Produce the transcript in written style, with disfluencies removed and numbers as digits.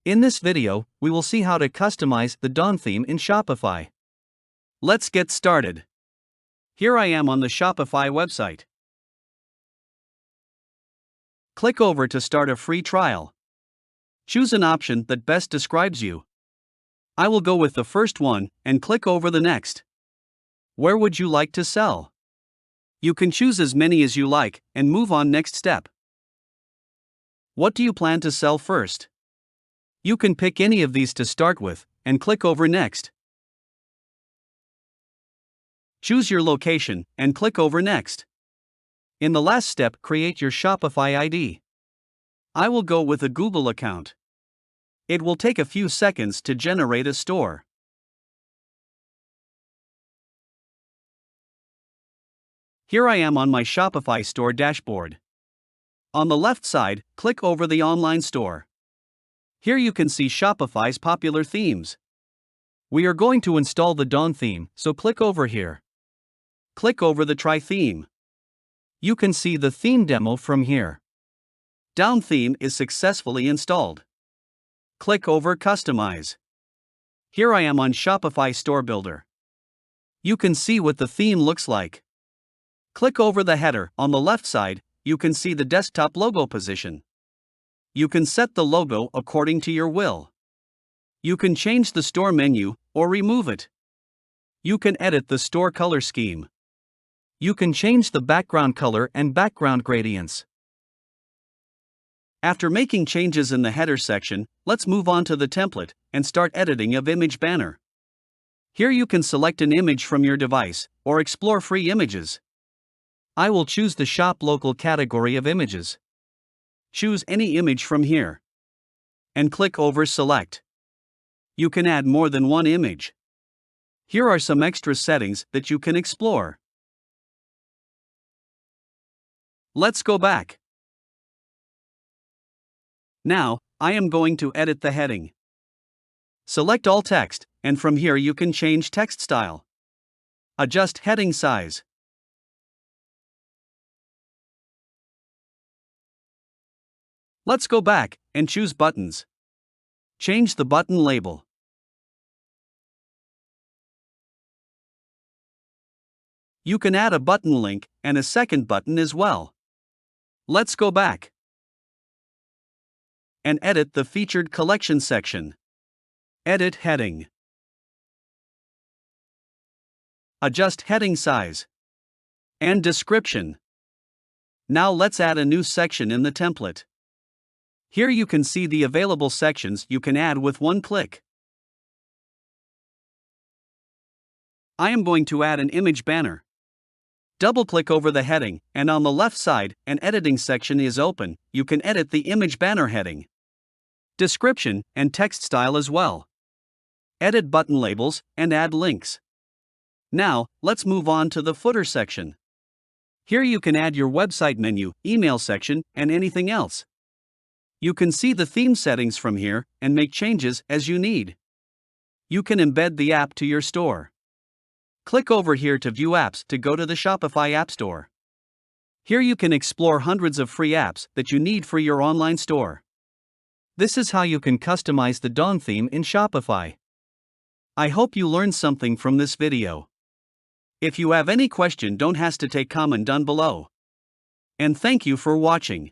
In this video, we will see how to customize the Dawn theme in Shopify. Let's get started. Here I am on the Shopify website. Click over to start a free trial. Choose an option that best describes you. I will go with the first one and click over the next. Where would you like to sell? You can choose as many as you like and move on next step. What do you plan to sell first? You can pick any of these to start with and click over next. Choose your location and click over next. In the last step, create your Shopify ID. I will go with a Google account. It will take a few seconds to generate a store. Here I am on my Shopify store dashboard. On the left side, click over the online store. Here you can see Shopify's popular themes. We are going to install the Dawn theme, so click over here. Click over the Try theme. You can see the theme demo from here. Dawn theme is successfully installed. Click over Customize. Here I am on Shopify Store Builder. You can see what the theme looks like. Click over the header. On the left side, you can see the desktop logo position. You can set the logo according to your will. You can change the store menu or remove it. You can edit the store color scheme. You can change the background color and background gradients. After making changes in the header section, let's move on to the template and start editing of image banner. Here you can select an image from your device or explore free images. I will choose the Shop Local category of images. Choose any image from here and click over Select. You can add more than one image. Here are some extra settings that you can explore. Let's go back. Now, I am going to edit the heading. Select all text, and from here you can change text style. Adjust heading size. Let's go back and choose buttons. Change the button label. You can add a button link and a second button as well. Let's go back and edit the featured collection section. Edit heading. Adjust heading size and description. Now let's add a new section in the template. Here you can see the available sections you can add with one click. I am going to add an image banner. Double-click over the heading, and on the left side, an editing section is open. You can edit the image banner heading, description, and text style as well. Edit button labels and add links. Now, let's move on to the footer section. Here you can add your website menu, email section, and anything else. You can see the theme settings from here and make changes as you need. You can embed the app to your store. Click over here to view apps to go to the Shopify App Store. Here you can explore hundreds of free apps that you need for your online store. This is how you can customize the Dawn theme in Shopify. I hope you learned something from this video. If you have any question, don't hesitate to comment down below. And thank you for watching.